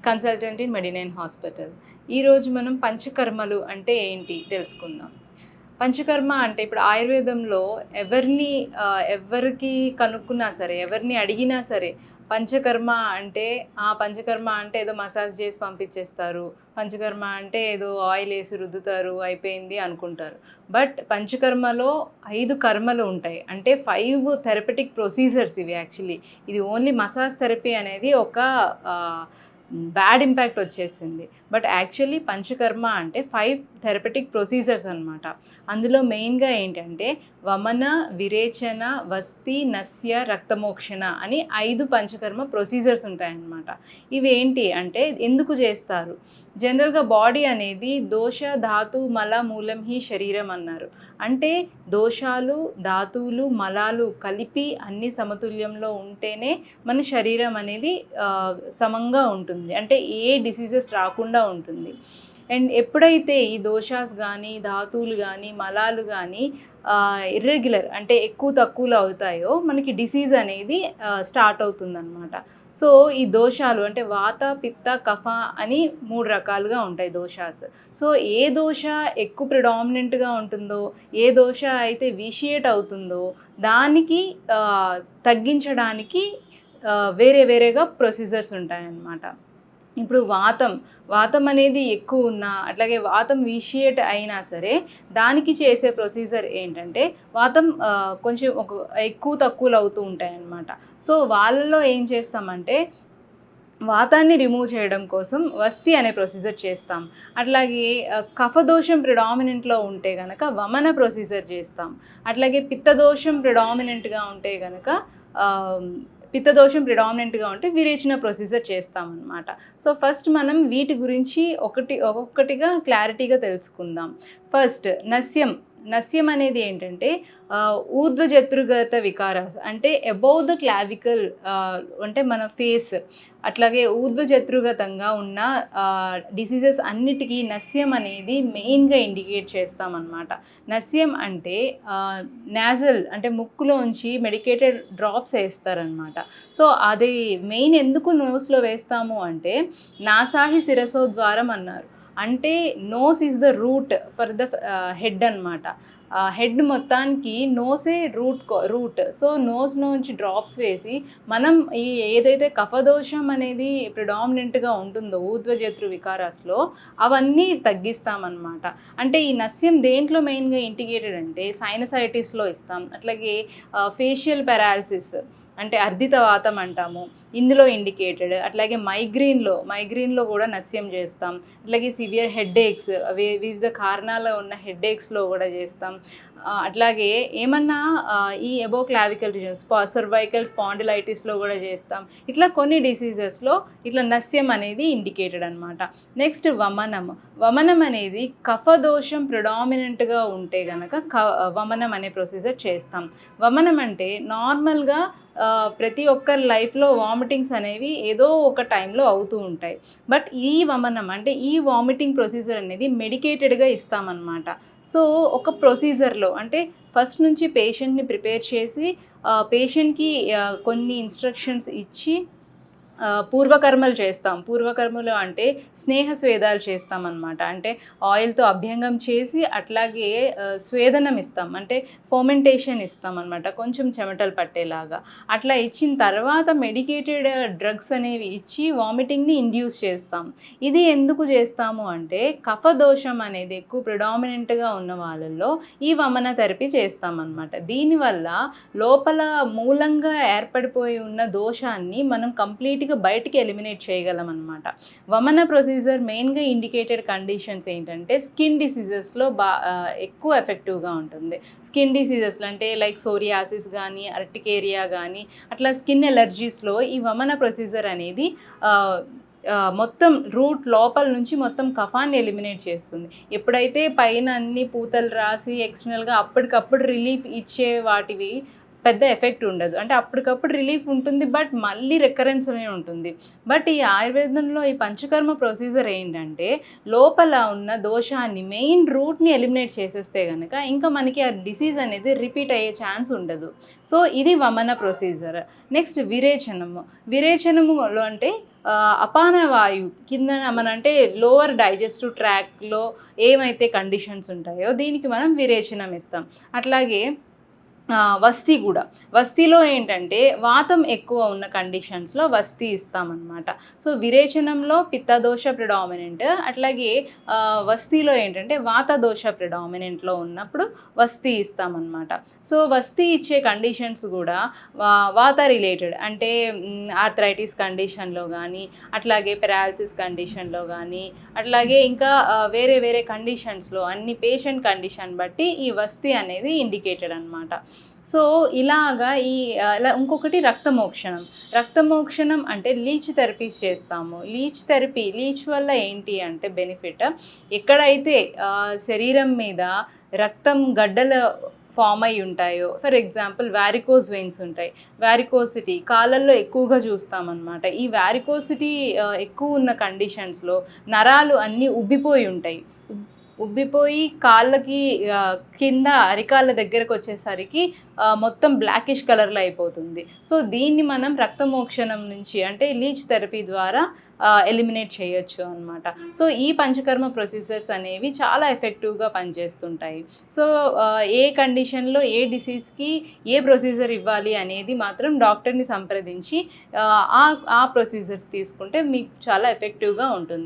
Consultant in Medinine hospital. ఈరోజు మనం పంచకర్మలు అంటే ఏంటి తెలుసుకుందాం. పంచకర్మ అంటే ఇప్పుడు ఆయుర్వేదంలో ఎవరికి కనుక్కున్నా సరే, ఎవరిని అడిగినా సరే పంచకర్మ అంటే ఏదో మసాజ్ చేసి పంపించేస్తారు. పంచకర్మ అంటే ఏదో ఆయిల్ వేసి రుద్దుతారు, అయిపోయింది అనుకుంటారు. బట్ పంచకర్మలో 5 కర్మలు ఉంటాయి. అంటే 5 థెరపెటిక్ ప్రొసీజర్స్ ఇవి యాక్చువల్లీ. ఇది ఓన్లీ మసాజ్ థెరపీ అనేది ఒక బ్యాడ్ ఇంపాక్ట్ వచ్చేసింది. బట్ యాక్చువల్లీ పంచకర్మ అంటే 5 థెరపెటిక్ ప్రొసీజర్స్ అనమాట. అందులో మెయిన్గా ఏంటంటే వమన, విరేచన, వస్తి, నస్య, రక్తమోక్షణ అని 5 పంచకర్మ ప్రొసీజర్స్ ఉంటాయన్నమాట. ఇవి ఏంటి అంటే ఎందుకు చేస్తారు? జనరల్గా బాడీ అనేది దోష, ధాతు, మల, మూలం హి శరీరం అన్నారు. అంటే దోషాలు, ధాతువులు, మలాలు కలిపి అన్ని సమతుల్యంలో ఉంటేనే మన శరీరం అనేది సమంగా ఉంటుంది. అంటే ఏ డిసీజెస్ రాకుండా ఉంటుంది. అండ్ ఎప్పుడైతే ఈ దోషాస్ కానీ, ధాతువులు కానీ, మలాలు కానీ ఇర్రెగ్యులర్ అంటే ఎక్కువ తక్కువలో అవుతాయో మనకి డిసీజ్ అనేది స్టార్ట్ అవుతుందన్నమాట. సో ఈ దోషాలు అంటే వాత, పిత్త, కఫ అని 3 రకాలుగా ఉంటాయి దోషాస్. సో ఏ దోష ఎక్కువ ప్రిడామినెంట్గా ఉంటుందో, ఏ దోష అయితే విషియేట్ అవుతుందో దానికి తగ్గించడానికి వేరే వేరేగా ప్రొసీజర్స్ ఉంటాయన్నమాట. ఇప్పుడు వాతం అనేది ఎక్కువ ఉన్నా, అట్లాగే వాతం విషియేట్ అయినా సరే దానికి చేసే ప్రొసీజర్ ఏంటంటే వాతం కొంచెం ఎక్కువ తక్కువలు అవుతూ ఉంటాయన్నమాట. సో వాళ్ళలో ఏం చేస్తామంటే వాతాన్ని రిమూవ్ చేయడం కోసం వస్తి అనే ప్రొసీజర్ చేస్తాం. అట్లాగే కఫదోషం ప్రిడామినెంట్లో ఉంటే కనుక వమన ప్రొసీజర్ చేస్తాం. అట్లాగే పిత్తదోషం ప్రిడామినెంట్గా ఉంటే కనుక పిత్తదోషం ప్రిడామినెంట్గా ఉంటే విరేచన ప్రొసీజర్ చేస్తామన్నమాట. సో ఫస్ట్ మనం వీటి గురించి ఒక్కొక్కటిగా క్లారిటీగా తెలుసుకుందాం. ఫస్ట్ నస్యం అనేది ఏంటంటే ఊర్ధ్వజతృగత వికారాస్ అంటే అబౌవ్ ద క్లావికల్ అంటే మన ఫేస్ అట్లాగే ఊర్ధ్వజతృగతంగా ఉన్న డిసీజెస్ అన్నిటికీ నస్యం అనేది మెయిన్గా ఇండికేట్ చేస్తామన్నమాట. నస్యం అంటే నాజల్ అంటే ముక్కులోంచి మెడికేటెడ్ డ్రాప్స్ వేస్తారనమాట. సో అది మెయిన్ ఎందుకు నోస్లో వేస్తాము అంటే నాసాహి శిరసోద్వారం అన్నారు. అంటే nose is the route for the head అనమాట. హెడ్ మొత్తానికి నోసే రూట్. సో నోస్ నుంచి డ్రాప్స్ వేసి మనం ఏదైతే కఫదోషం అనేది ప్రిడామినెంట్గా ఉంటుందో ఊర్ధ్వజతృ వికారాస్లో అవన్నీ తగ్గిస్తామన్నమాట. అంటే ఈ నస్యం దేంట్లో మెయిన్గా ఇంటిగ్రేటెడ్ అంటే సైనసైటిస్లో ఇస్తాం. అట్లాగే ఫేషియల్ పెరాలసిస్ అంటే అర్ధిత వాతం అంటాము, ఇందులో ఇండికేటెడ్. అట్లాగే మైగ్రేన్లో కూడా నస్యం చేస్తాం. అట్లాగే సివియర్ హెడ్ఏక్స్ వివిధ కారణాలు ఉన్న హెడ్ఏక్స్లో కూడా చేస్తాం. అట్లాగే ఏమన్నా ఈ ఎబో క్లావికల్ రీజన్స్ సర్వైకల్ స్పాండిలైటిస్లో కూడా చేస్తాం. ఇట్లా కొన్ని డిసీజెస్లో ఇట్లా నస్యం అనేది ఇండికేటెడ్ అనమాట. నెక్స్ట్ వమనం అనేది కఫదోషం ప్రిడామినెంట్గా ఉంటే కనుక వమనం అనే ప్రొసీజర్ చేస్తాం. వమనం అంటే నార్మల్గా ప్రతి ఒక్కరి లైఫ్లో వామిటింగ్స్ అనేవి ఏదో ఒక టైంలో అవుతూ ఉంటాయి. బట్ ఈ వమనం అంటే ఈ వామిటింగ్ ప్రొసీజర్ అనేది మెడికేటెడ్గా ఇస్తామన్నమాట. సో ఒక ప్రొసీజర్లో అంటే ఫస్ట్ నుంచి పేషెంట్ని ప్రిపేర్ చేసి పేషెంట్కి కొన్ని ఇన్స్ట్రక్షన్స్ ఇచ్చి పూర్వకర్మలు చేస్తాం. పూర్వకర్మలు అంటే స్నేహ స్వేదాలు చేస్తామన్నమాట. అంటే ఆయిల్తో అభ్యంగం చేసి అట్లాగే స్వేదనం ఇస్తాం, అంటే ఫర్మెంటేషన్ ఇస్తాం అనమాట, కొంచెం చెమటలు పట్టేలాగా. అట్లా ఇచ్చిన తర్వాత మెడికేటెడ్ డ్రగ్స్ అనేవి ఇచ్చి వామిటింగ్ని ఇండ్యూస్ చేస్తాం. ఇది ఎందుకు చేస్తాము అంటే కఫదోషం అనేది ఎక్కువ ప్రిడామినెంట్గా ఉన్న వాళ్ళల్లో ఈ వమన థెరపీ చేస్తామన్నమాట. దీనివల్ల లోపల మూలంగా ఏర్పడిపోయి ఉన్న దోషాన్ని మనం కంప్లీట్గా బయటికి ఎలిమినేట్ చేయగలం అనమాట. వమన ప్రొసీజర్ మెయిన్గా ఇండికేటెడ్ కండిషన్స్ ఏంటంటే స్కిన్ డిసీజెస్లో ఎక్కువ ఎఫెక్టివ్గా ఉంటుంది. స్కిన్ డిసీజెస్లో అంటే లైక్ సోరియాసిస్ కానీ, అర్టికేరియా కానీ, అట్లా స్కిన్ ఎలర్జీస్లో ఈ వమన ప్రొసీజర్ అనేది మొత్తం రూట్ లోపల నుంచి మొత్తం కఫాన్ని ఎలిమినేట్ చేస్తుంది. ఎప్పుడైతే పైన అన్ని పూతలు రాసి ఎక్స్టర్నల్గా అప్పటికప్పుడు రిలీఫ్ ఇచ్చే వాటివి పెద్ద ఎఫెక్ట్ ఉండదు. అంటే అప్పటికప్పుడు రిలీఫ్ ఉంటుంది, బట్ మళ్ళీ రికరెన్స్ అనే ఉంటుంది. బట్ ఈ ఆయుర్వేదంలో ఈ పంచకర్మ ప్రొసీజర్ ఏంటంటే లోపల ఉన్న దోషాన్ని మెయిన్ రూట్ని ఎలిమినేట్ చేసేస్తే కనుక ఇంకా మనకి ఆ డిసీజ్ అనేది రిపీట్ అయ్యే ఛాన్స్ ఉండదు. సో ఇది వమన ప్రొసీజర్. నెక్స్ట్ విరేచనము అంటే అపాన వాయువు కింద మన అంటే లోవర్ డైజెస్టివ్ ట్రాక్లో ఏమైతే కండిషన్స్ ఉంటాయో దీనికి మనం విరేచనం ఇస్తాం. అట్లాగే వస్తీ కూడా, వస్తీలో ఏంటంటే వాతం ఎక్కువ ఉన్న కండిషన్స్లో వస్తీ ఇస్తామన్నమాట. సో విరేచనంలో పిత్తదోష ప్రిడామినెంట్, అట్లాగే వస్తీలో ఏంటంటే వాత దోష ప్రిడామినెంట్లో ఉన్నప్పుడు వస్తీ ఇస్తామన్నమాట. సో వస్తీ ఇచ్చే కండిషన్స్ కూడా వాత రిలేటెడ్, అంటే ఆర్థరైటిస్ కండిషన్లో కానీ, అట్లాగే పెరాలసిస్ కండిషన్లో కానీ, అట్లాగే ఇంకా వేరే వేరే కండిషన్స్లో అన్ని పేషెంట్ కండిషన్ బట్టి ఈ వస్తీ అనేది ఇండికేటెడ్ అనమాట. సో ఇలాగా ఇంకొకటి రక్తమోక్షణం. రక్తమోక్షణం అంటే లీచ్ థెరపీస్ చేస్తాము. లీచ్ వల్ల ఏంటి అంటే బెనిఫిట్, ఎక్కడైతే శరీరం మీద రక్తం గడ్డలు ఫామ్ అయి ఉంటాయో, ఫర్ ఎగ్జాంపుల్ వ్యారికోస్ వెయిన్స్ ఉంటాయి, వ్యారికోసిటీ కాళ్ళల్లో ఎక్కువగా చూస్తామన్నమాట. ఈ వ్యారికోసిటీ ఎక్కువ ఉన్న కండిషన్స్లో నరాలు అన్నీ ఉబ్బిపోయి ఉంటాయి. ఉబ్బిపోయి కాళ్ళకి కింద అరికాళ్ళ దగ్గరకు వచ్చేసరికి మొత్తం బ్లాకిష్ కలర్లో అయిపోతుంది. సో దీన్ని మనం రక్తమోక్షణం నుంచి అంటే లీచ్ థెరపీ ద్వారా ఎలిమినేట్ చేయొచ్చు అనమాట. సో ఈ పంచకర్మ ప్రొసీజర్స్ అనేవి చాలా ఎఫెక్టివ్గా పనిచేస్తుంటాయి. సో ఏ కండిషన్లో ఏ డిసీజ్కి ఏ ప్రొసీజర్ ఇవ్వాలి అనేది మాత్రం డాక్టర్ని సంప్రదించి ఆ ప్రొసీజర్స్ తీసుకుంటే మీకు చాలా ఎఫెక్టివ్గా ఉంటుంది.